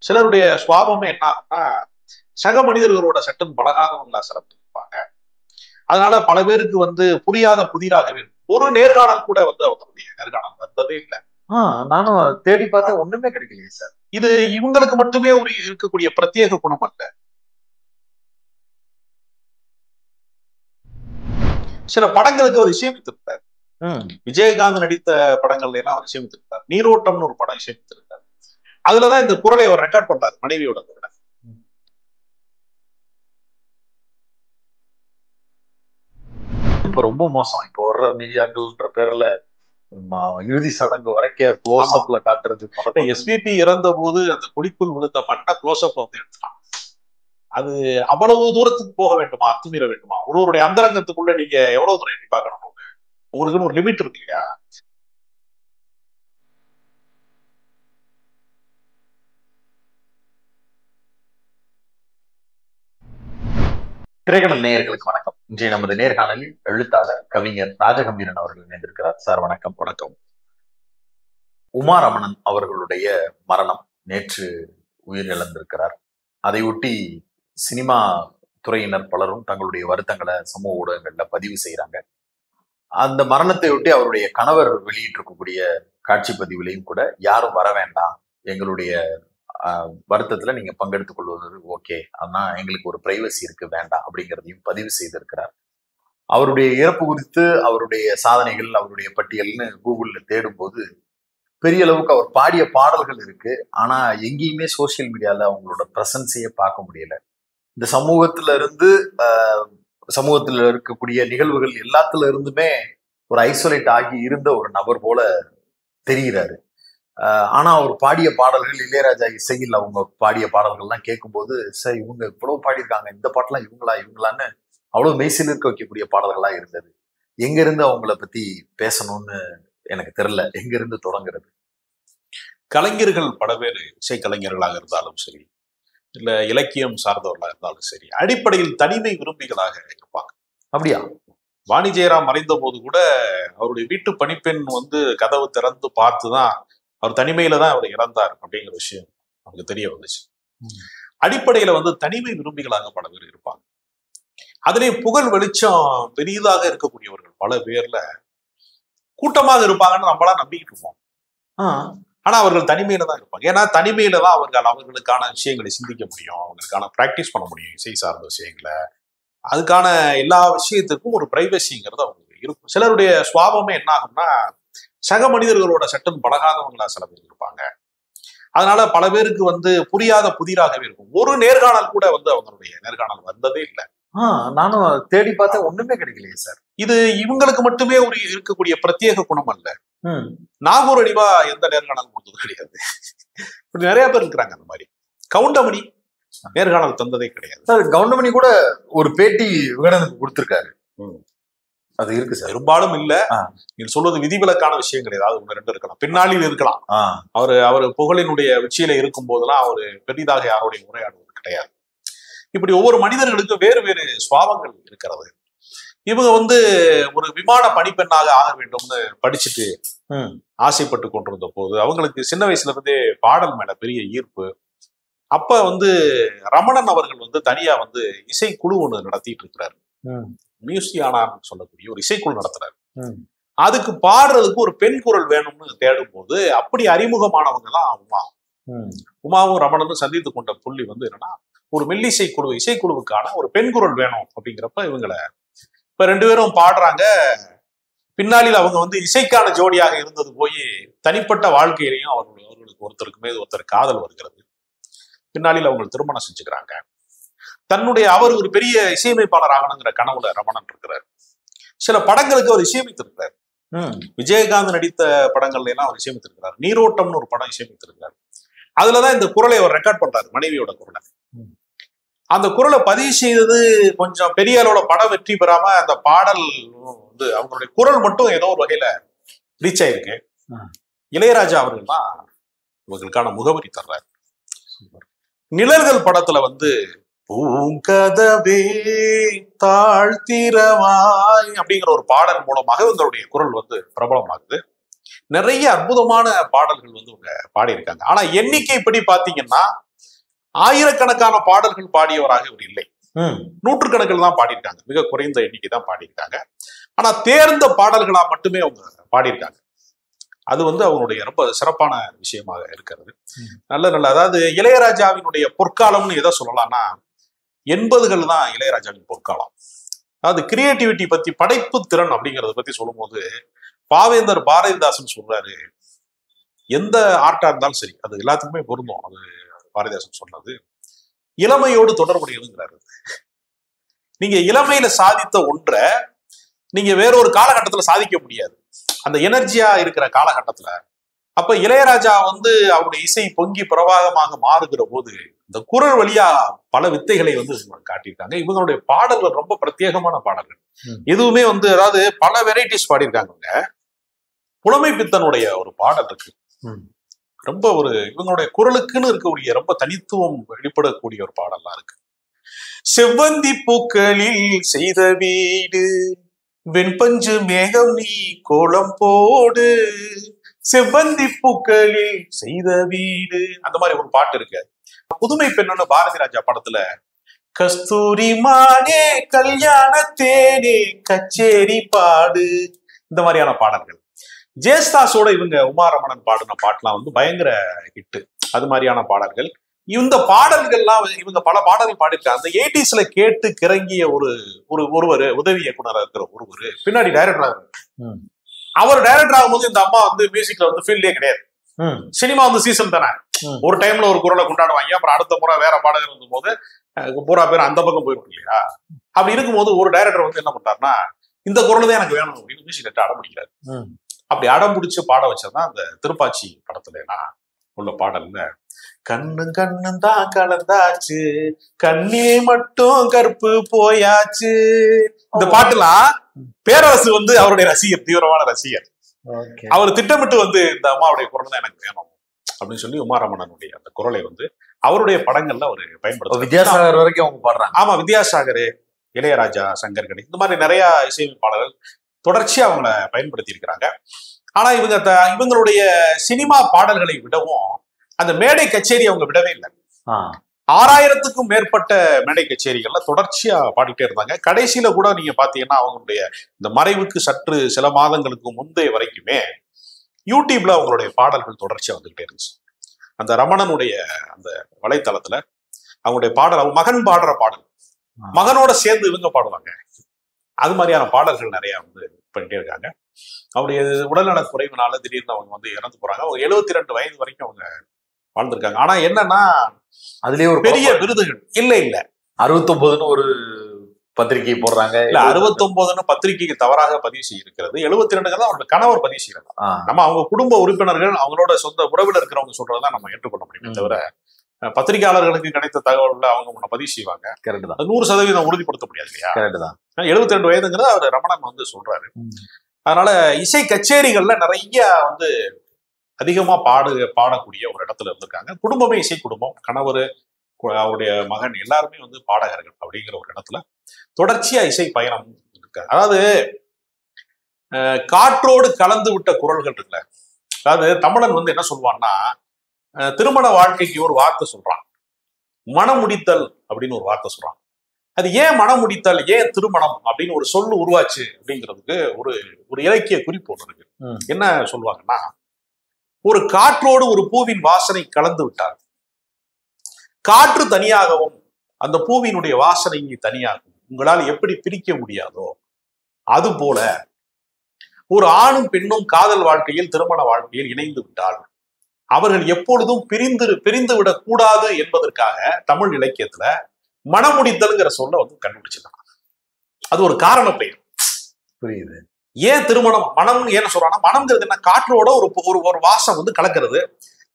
சிலருடைய சுவாபமே என்ன ஆகும்னா, சக மனிதர்களோட சட்டன் பழகாதவங்களா சிலர் இருப்பாங்க. அதனால பல பேருக்கு புரியாத புதிராகவே இருக்கும். ஒரு நேர்காணல் கூட அவங்களுடைய நேர்காணல் வந்ததே இல்லை. நானும் தேடி பார்த்தா ஒண்ணுமே கிடைக்கலையே சார். இது இவங்களுக்கு மட்டுமே ஒரு இருக்கக்கூடிய பிரத்யேக குணம் அல்ல. சில படங்களுக்கு அவர் இசையமைத்திருந்தார். விஜயகாந்த் நடித்த படங்கள்ல எல்லாம் அவர் இசையமைத்திருந்தார். நீரோட்டம்னு ஒரு படம் இசையமைத்திருந்தார். அதுலதான் இந்த குரலை அவர் ரெக்கார்ட் பண்றாரு மனைவியோட குரலை. இப்ப ரொம்ப மோசம். இப்ப வர்ற மீடியாக்கள்ன்ற பேர்ல இறுதி சடங்கு வரைக்கும் க்ளோஸ் அப்ல காட்டுறது. எஸ்பிபி இறந்த போது அந்த குடிக்குள் விழுந்த மண்ணை க்ளோஸ் அப் எடுத்தான். அது அவ்வளவு தூரத்துக்கு போக வேண்டுமா, அத்துமீற வேண்டுமா? ஒருவருடைய அந்தரங்கத்துக்குள்ள நீங்க எவ்வளவு தூரம் எண்ணி பார்க்கணும்? உங்களுக்குன்னு ஒரு லிமிட் இருக்கு இல்லையா? திரைக்கடல் நேயர்களுக்கு வணக்கம். இன்றைய நமது நேர்காணலில் எழுத்தாளர் கவிஞர் ராஜகம்பீரன் அவர்கள் இணைந்திருக்கிறார். சார் வணக்கம். வணக்கம். உமா ரமணன் அவர்களுடைய மரணம் நேற்று உயிரிழந்திருக்கிறார். அதையொட்டி சினிமா துறையினர் பலரும் தங்களுடைய வருத்தங்களை சமூக ஊடகங்கள்ல பதிவு செய்யறாங்க. அந்த மரணத்தை ஒட்டி அவருடைய கணவர் வெளியிட்டிருக்கக்கூடிய காட்சி பதிவுலையும் கூட யாரும் வர வேண்டாம், எங்களுடைய வருத்தத்துல நீங்க பங்கெடுத்துக் கொள்வது ஓகே, ஆனா எங்களுக்கு ஒரு பிரைவசி இருக்கு, வேண்டாம் அப்படிங்கிறதையும் பதிவு செய்திருக்கிறார். அவருடைய இறப்பு குறித்து அவருடைய சாதனைகள், அவருடைய பட்டியல்னு கூகுள்ல தேடும் போது பெரிய அளவுக்கு அவர் பாடிய பாடல்கள் இருக்கு. ஆனா எங்கேயுமே சோசியல் மீடியால அவங்களோட பிரசன்ஸையே பார்க்க முடியல. இந்த சமூகத்துல இருக்கக்கூடிய நிகழ்வுகள் எல்லாத்துல இருந்துமே ஒரு ஐசோலேட் ஆகி இருந்த ஒரு நபர் போல தெரிகிறாரு. ஆனா அவர் பாடிய பாடல்கள், இளையராஜா இசையில் அவங்க பாடிய பாடல்கள்லாம் கேட்கும்போது, சார் இவங்க இவ்வளவு பாடியிருக்காங்க, இந்த பாட்டெல்லாம் இவங்களான்னு அவ்வளவு மெய்சில் இருக்க வைக்கக்கூடிய பாடல்களா இருந்தது. எங்க இருந்து அவங்கள பத்தி பேசணும்னு எனக்கு தெரியல, எங்க இருந்து தொடங்குறது? கலைஞர்கள் பல பேர் இசை கலைஞர்களாக இருந்தாலும் சரி, இல்ல இலக்கியம் சார்ந்தவர்களாக இருந்தாலும் சரி, அடிப்படையில் தனிமை விரும்பிகளாக இருப்பாங்க. அப்படியா? வாணி ஜெயராம் மறைந்த போது கூட அவருடைய வீட்டு பணிப்பெண் கதவு திறந்து பார்த்துதான் அவர் தனிமையில தான் அவர் இறந்தார் அப்படிங்கிற விஷயம் அவருக்கு தெரிய வந்துச்சு. அடிப்படையில தனிமை விரும்பிகளாக பல பேர் இருப்பாங்க. அதிலே புகழ் வெளிச்சம் பெரியதாக இருக்கக்கூடியவர்கள் பல பேர்ல கூட்டமாக இருப்பாங்கன்னு நம்மளா நம்பிக்கிட்டு இருப்போம். ஆனா அவர்கள் தனிமையில தான் இருப்பாங்க. ஏன்னா தனிமையில தான் அவர்களுக்கான விஷயங்களை சிந்திக்க முடியும், அவங்களுக்கான பிராக்டிஸ் பண்ண முடியும், இசை சார்ந்த விஷயங்களை. அதுக்கான எல்லா விஷயத்துக்கும் ஒரு பிரைவசிங்கிறது அவங்களுக்கு இருக்கும். சிலருடைய சுவாபமே என்ன ஆகும்னா, சக மனிதர்களோட சட்டன் பழகாதவங்களா சில பேர் இருப்பாங்க. அதனால பல பேருக்கு புரியாத புதிராகவே இருக்கும். ஒரு நேர்காணல் கூட அவங்களுடைய நேர்காணல் வந்ததே இல்லை. நானும் தேடி பார்த்தா ஒண்ணுமே கிடைக்கலையே சார். இது இவங்களுக்கு மட்டுமே ஒரு இருக்கக்கூடிய பிரத்யேக குணம் அல்ல. நாகூர் அடிவா எந்த நேர்காணல் கொடுத்தது கிடையாது. இப்படி நிறைய பேர் இருக்கிறாங்க. அந்த மாதிரி கவுண்டமணி நேர்காணல் தந்ததே கிடையாது. கவுண்டமணி கூட ஒரு பேட்டி விகடனுக்கு கொடுத்திருக்காரு. அது இருக்கு சார். பெரும்பாலும் இல்ல. நீங்க சொல்வது விதிவிலக்கான விஷயங்கள் ஏதாவது ஒண்ணு ரெண்டு இருக்கலாம், பின்னாளில் இருக்கலாம். அவரு புகழினுடைய உச்சியில இருக்கும் போதெல்லாம் அவரு பெரிதாக யாரோடைய உரையாடுவது கிடையாது. இப்படி ஒவ்வொரு மனிதர்களுக்கும் வேறு வேறு சுவாபங்கள் இருக்கிறது. இவங்க ஒரு விமான பணிப்பெண்ணாக ஆக வேண்டும்னு படிச்சுட்டு ஆசைப்பட்டு கொண்டிருந்த போது அவங்களுக்கு சின்ன வயசுல இருந்தே பாடல் மேல பெரிய ஈர்ப்பு. அப்ப ரமணன் அவர்கள் தனியா இசைக்குழு ஒண்ணு நடத்திட்டு இருக்கிறாரு. மியூசியானான்னு சொல்லக்கூடிய ஒரு இசைக்குழு நடத்துறாரு. அதுக்கு பாடுறதுக்கு ஒரு பெண் குரல் வேணும்னு தேடும் போது அப்படி அறிமுகமானவங்க தான் உமாவும் ரமணனும் சந்தித்து கொண்ட புள்ளி என்னன்னா, ஒரு மெல்லிசை குழு, இசைக்குழுவுக்கான ஒரு பெண் குரல் வேணும் அப்படிங்கிறப்ப இவங்களை இப்ப ரெண்டு பேரும் பாடுறாங்க. பின்னாளில் அவங்க இசைக்கான ஜோடியாக இருந்தது போய் தனிப்பட்ட வாழ்க்கையிலையும் அவர்களுக்கு ஒருத்தருக்கு மீது ஒருத்தர் காதல் வருகிறது. பின்னாளில் அவங்க திருமணம் செஞ்சுக்கிறாங்க. அவர் ஒரு பெரிய இசையமைப்பாளர் ஆகணுங்கிற கனவுல ரமணன் இருக்கிறார். சில படங்களுக்கு அவர் இசையமைத்திருக்கிறார். விஜயகாந்த் நடித்த படங்கள்ல எல்லாம் அவர் இசையமைத்திருக்கிறார். நீரோட்டம்னு ஒரு படம் இசையமைத்திருக்கிறார். அதுலதான் இந்த குரலை அவர் ரெக்கார்ட் பண்றாரு, மனைவியோட குரலை. அந்த குரலை பதிவு செய்தது கொஞ்சம் பெரிய அளவுல படம் வெற்றி பெறாம அந்த பாடல் அவங்களுடைய குரல் மட்டும் ஏதோ ஒரு வகையில ரீச் ஆயிருக்கு. இளையராஜா அவர்கள் தான் இவங்களுக்கான முகவரி தர்றாரு. நிழல்கள் படத்துல பூங்கதவே தாழ்த்திரவாய் அப்படிங்கிற ஒரு பாடல் மூலமாக இவங்களுடைய குரல் பிரபலமாகுது. நிறைய அற்புதமான பாடல்கள் இவங்க பாடியிருக்காங்க. ஆனா எண்ணிக்கைப்படி பாத்தீங்கன்னா ஆயிரக்கணக்கான பாடல்கள் பாடியவராக இவர் இல்லை. நூற்றுக்கணக்கில் தான் பாடியிருக்காங்க, மிக குறைந்த எண்ணிக்கை தான் பாடியிருக்காங்க. ஆனா தேர்ந்த பாடல்களா மட்டுமே அவங்க பாடியிருக்காங்க. அது அவங்களுடைய ரொம்ப சிறப்பான விஷயமாக இருக்கிறது. நல்ல நல்ல அதாவது இளையராஜாவினுடைய பொற்காலம்னு எதை சொல்லலாம்னா 80கள் தான் இளையராஜாவின் பொற்காலம். அதாவது கிரியேட்டிவிட்டி பத்தி, படைப்பு திறன் அப்படிங்கறத பத்தி சொல்லும் போது பாவேந்தர் பாரதிதாசன் சொல்றாரு, எந்த ஆர்ட்டா இருந்தாலும் சரி அது எல்லாத்துக்குமே பொருந்தும். அது பாரதிதாசன் சொன்னது இளமையோடு தொடர்புடையதுங்கிறாரு. நீங்க இளமையில சாதித்த ஒன்றை நீங்க வேறொரு காலகட்டத்துல சாதிக்க முடியாது, அந்த எனர்ஜியா இருக்கிற காலகட்டத்துல. அப்ப இளையராஜா அவருடைய இசை பொங்கி பிரவாகமாக மாறுகிற போது இந்த குரல் வழியா பல வித்தைகளை காட்டியிருக்காங்க. இவங்களுடைய பாடல்கள் ரொம்ப பிரத்யேகமான பாடல்கள். எதுவுமே அதாவது பல வெரைட்டிஸ் பாடியிருக்காங்க. புலமை பித்தனுடைய ஒரு பாடல் இருக்கு, ரொம்ப இவங்களுடைய குரலுக்குன்னு இருக்கக்கூடிய ரொம்ப தனித்துவம் வெளிப்படக்கூடிய ஒரு பாடல்லாம் இருக்கு. செவ்வந்தி பூக்களில் செய்த வீடு, வெண்பஞ்சு மேகம் நீ கோலம் போடு, செவ்வந்தி பூக்களில் செய்த வீடு, அந்த மாதிரி ஒரு பாட்டு இருக்கு. புதுமை பெண்ணு பாரதி ராஜா படத்துல கஸ்தூரி மானே கல்யாண தேனே கச்சேரி பாடு, இந்த மாதிரியான பாடல்கள். ஜேஸ்தாஸோட இவங்க உமாரமணன் பாடின பாட்டுலாம் பயங்கர ஹிட்டு. அது மாதிரியான பாடல்கள். இந்த பாடல்கள்லாம் இவங்க பல பாடல்கள் பாடிருக்காங்க. அந்த 80ஸ்ல கேட்டு கிறங்கிய ஒருவர், உதவி இயக்குனராக இருக்கிற ஒருவர் பின்னாடி டைரக்டர் ஆகிறார். அவர் டைரக்டர் ஆகும்போது இந்த அம்மா மியூசிக்ல ஃபீல்டே கிடையாது. சினிமா சீசன் தானே, ஒரு டைம்ல ஒரு குரலை கொண்டாடுவாங்க, அப்புறம் அடுத்த முறை வேற பாடகர் இருக்கும் போது பூரா பேர் அந்த பக்கம் போயிடும் இல்லையா. அப்படி இருக்கும்போது ஒரு டைரக்டர் என்ன பண்றாருன்னா, இந்த குரல் தான் எனக்கு வேணும் அப்படின்னு மியூசிக் டைரக்டர் அடம் பிடிக்கிறாரு. அப்படி அடம் பிடிச்சு பாட வச்சதுதான் அந்த திருப்பாச்சி படத்துல உள்ள பாடல்ல கண்ணும் கண்ணும் தான் கலந்தாச்சு, கண்ணே மட்டும் கருப்பு போயாச்சு. இந்த பாட்டுலாம் பேரரசு அவருடைய ரசிகர், தீவிரமான ரசிகர். அவர் திட்டமிட்டு இந்த அம்மாவுடைய குரல் தான் எனக்கு வேணும் அப்படின்னு சொல்லி உமாரமணனுடைய அந்த குரலை அவருடைய படங்கள்ல அவர் பயன்படுத்த. வித்யாசாகர் வரைக்கும் அவங்க பாடுறாங்க. ஆமா, வித்யாசாகர், இளையராஜா, சங்கர் கணேஷ், இந்த மாதிரி நிறைய இசையமைப்பாளர்கள் தொடர்ச்சியா அவங்கள பயன்படுத்தி இருக்கிறாங்க. ஆனா இவங்களுடைய சினிமா பாடல்களை விடவும் அந்த மேடை கச்சேரி அவங்க விடவே இல்லை. 6000க்கும் மேற்பட்ட மேடை கச்சேரிகள்ல தொடர்ச்சியா பாடிட்டே இருந்தாங்க. கடைசியில கூட நீங்க பாத்தீங்கன்னா அவங்களுடைய இந்த மறைவுக்கு சற்று சில மாதங்களுக்கு முந்தைய வரைக்குமே யூடியூப்ல அவங்களுடைய பாடல்கள் தொடர்ச்சியா வந்துகிட்டே இருந்துச்சு. அந்த ரமணனுடைய அந்த வலைத்தளத்துல அவங்களுடைய பாடல், அவங்க மகன் பாடுற பாடல், மகனோட சேர்ந்து இவங்க பாடுவாங்க. அது மாதிரியான பாடல்கள் நிறைய பண்ணிட்டே இருக்காங்க. அவருடைய உடல்நல குறைவுனால திடீர்னு அவங்க இறந்து போறாங்க. அவங்க 72 வயது வரைக்கும் அவங்க வாழ்ந்திருக்காங்க. ஆனா என்னன்னா அதுலயே ஒரு பெரிய விருதுகள் இல்ல 69ன்னு ஒரு பத்திரிகை போடுறாங்க. இல்ல 69ன்னு பத்திரிகைக்கு தவறாக பதிவு செய்யிருக்கிறது. 72 தான் அவரோட கணவர் பதிவு செய்யறாங்க. நம்ம அவங்க குடும்ப உறுப்பினர்கள், அவங்களோட சொந்த உறவில் இருக்கிறவங்க சொல்றதான் நம்ம ஏற்றுக்கொள்ள முடியுமே தவிர பத்திரிகையாளர்களுக்கு கிடைத்த தகவல்ல அவங்க பதிவு செய்வாங்க. கரெக்ட் தான். 100% உறுதிப்படுத்த முடியாது இல்லையா. கரெக்ட் தான். 72 வயதுங்கிறத அவர் ரமணன் சொல்றாரு. அதனால இசை கச்சேரிகள்ல நிறைய அதிகமா பாடக்கூடிய ஒரு இடத்துல இருந்திருக்காங்க. குடும்பமே இசை குடும்பம், கணவர், அவருடைய மகன் எல்லாருமே பாடகர்கள் அப்படிங்கிற ஒரு இடத்துல தொடர்ச்சியா இசை பயணம் இருக்காரு. அதாவது காற்றோடு கலந்து விட்ட குரல்கள் இருக்குல்ல. அதாவது தமிழன் என்ன சொல்லுவான்னா, திருமண வாழ்க்கைக்கு ஒரு வார்த்தை சொல்றான், மனமுடித்தல் அப்படின்னு ஒரு வார்த்தை சொல்றான். அது ஏன் மனமுடித்தல், ஏன் திருமணம் அப்படின்னு ஒரு சொல்லு உருவாச்சு அப்படிங்கிறதுக்கு ஒரு இலக்கிய குறிப்பு ஒன்று இருக்கு. என்ன சொல்லுவாங்கன்னா, ஒரு காற்றோடு ஒரு பூவின் வாசனை கலந்து விட்டார், காற்று தனியாகவும் அந்த பூவினுடைய வாசனை தனியாகும், உங்களால் எப்படி பிரிக்க முடியாதோ அது போல ஒரு ஆணும் பெண்ணும் காதல் வாழ்க்கையில், திருமண வாழ்க்கையில் இணைந்து விட்டால் அவர்கள் எப்பொழுதும் பிரிந்து விடக் கூடாது என்பதற்காக தமிழ் இலக்கியத்துல மனமுடித்தல்ங்கிற சொல்ல கண்டுபிடிச்சிருக்காங்க. அது ஒரு காரண பெயர். புரியுது. ஏன் திருமணம் மனம் ஏன்னு சொல்றாங்கன்னா, மனம்ங்கிறது என்ன, காற்றோட ஒரு வாசம் கலக்கிறது.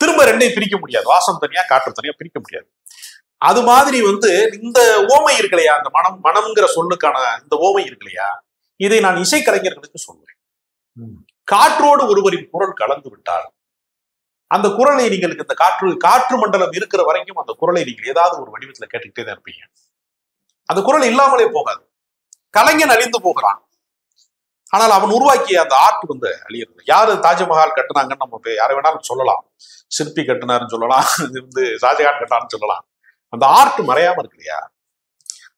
திரும்ப ரெண்டையும் பிரிக்க முடியாது, வாசம் தனியா காற்று தனியா பிரிக்க முடியாது. அது மாதிரி இந்த ஓமை இருக்கு இல்லையா, அந்த மனம்ங்கிற சொல்லுக்கான இந்த ஓமை இருக்கு இல்லையா, இதை நான் இசைக்கலைஞர்களுக்கு சொல்றேன். காற்றோடு ஒருவரின் குரல் கலந்து விட்டால் அந்த குரலை நீங்களுக்கு இந்த காற்று மண்டலம் இருக்கிற வரைக்கும் அந்த குரலை நீங்கள் ஏதாவது ஒரு வடிவத்துல கேட்டுக்கிட்டே தான் இருப்பீங்க. அந்த குரல் இல்லாமலே போகாது. கலைஞன் அழிந்து போகிறான், ஆனால் அவன் உருவாக்கிய அந்த ஆர்ட் அழியிறது. யாரு தாஜ்மஹால் கட்டினாங்கன்னு நம்ம யாரை வேணாலும் சொல்லலாம். சிற்பி கட்டினாருன்னு சொல்லலாம், ஷாஜகான் கட்டினார்னு சொல்லலாம். அந்த ஆர்ட் மறையாம இருக்கு இல்லையா?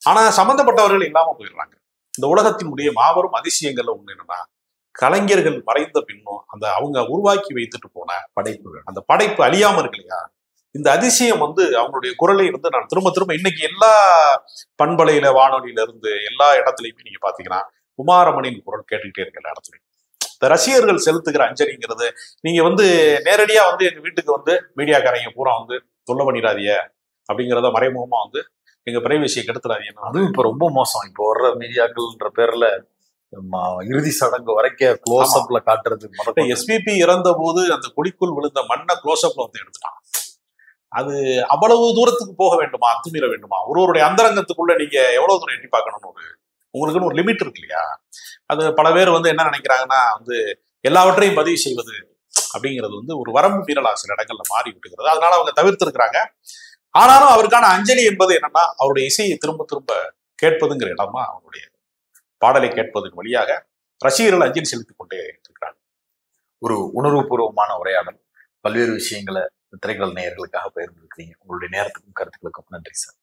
ஆனா சம்பந்தப்பட்டவர்கள் இல்லாம போயிடுறாங்க. இந்த உலகத்தினுடைய மாபெரும் அதிசயங்கள்ல ஒண்ணு என்னன்னா, கலைஞர்கள் மறைந்த பின்னும் அந்த அவங்க உருவாக்கி வைத்துட்டு போன படைப்புகள், அந்த படைப்பு அழியாம இருக்கு இல்லையா? இந்த அதிசயம் அவங்களுடைய குரலை நான் திரும்ப திரும்ப இன்னைக்கு எல்லா பண்பலையில, வானொலியில இருந்து எல்லா இடத்துலயுமே நீங்க பாத்தீங்கன்னா உமாரமணியின் குரல் கேட்டுக்கிட்டே இருக்கு எல்லா இடத்துலயும். இந்த ரசிகர்கள் செலுத்துகிற அஞ்சலிங்கிறது நீங்க நேரடியா எங்க வீட்டுக்கு மீடியாக்காரங்க பூரா தொல்லை பண்ணிடாதீங்க அப்படிங்கிறத மறைமுகமா எங்க பிரைவசியை கெடுத்துடாதீங்க. அதுவும் இப்ப ரொம்ப மோசம். இப்போ வர்ற மீடியாக்கள்ன்ற பேர்ல இறுதி சடங்கு வரைக்கும் க்ளோஸ் அப்ல காட்டுறது. எஸ்பிபி இறந்த போது அந்த குழிக்குள் விழுந்த மண்ணை க்ளோஸ் அப்ல எடுத்துட்டான். அது அவ்வளவு தூரத்துக்கு போக வேண்டுமா? அத்துமீற வேண்டுமா? ஒருவருடைய அந்தரங்கத்துக்குள்ள நீங்க எவ்வளவு தூரம் எட்டி பார்க்கணும்னு உங்களுக்குன்னு ஒரு லிமிட் இருக்கு இல்லையா? அது பல பேர் என்ன நினைக்கிறாங்கன்னா எல்லாவற்றையும் பதிவு செய்வது அப்படிங்கிறது ஒரு வரம்பு மீறலா சில இடங்கள்ல மாறி விட்டுகிறது. அதனால அவங்க தவிர்த்து இருக்கிறாங்க. ஆனாலும் அவருக்கான அஞ்சலி என்பது என்னன்னா, அவருடைய இசையை திரும்ப திரும்ப கேட்பதுங்கிற இடமா அவருடைய பாடலை கேட்பதன் வழியாக ரசிகர்கள் அஞ்சலி செலுத்திக் கொண்டே இருக்கிறாங்க. ஒரு உணர்வுபூர்வமான உரையாடல், பல்வேறு விஷயங்களை திரைக்கடல் நேயர்களுக்காக பகிர்ந்திருக்கிறீங்க. உங்களுடைய நேரத்துக்கும் கருத்துக்களுக்கும் நன்றி சார்.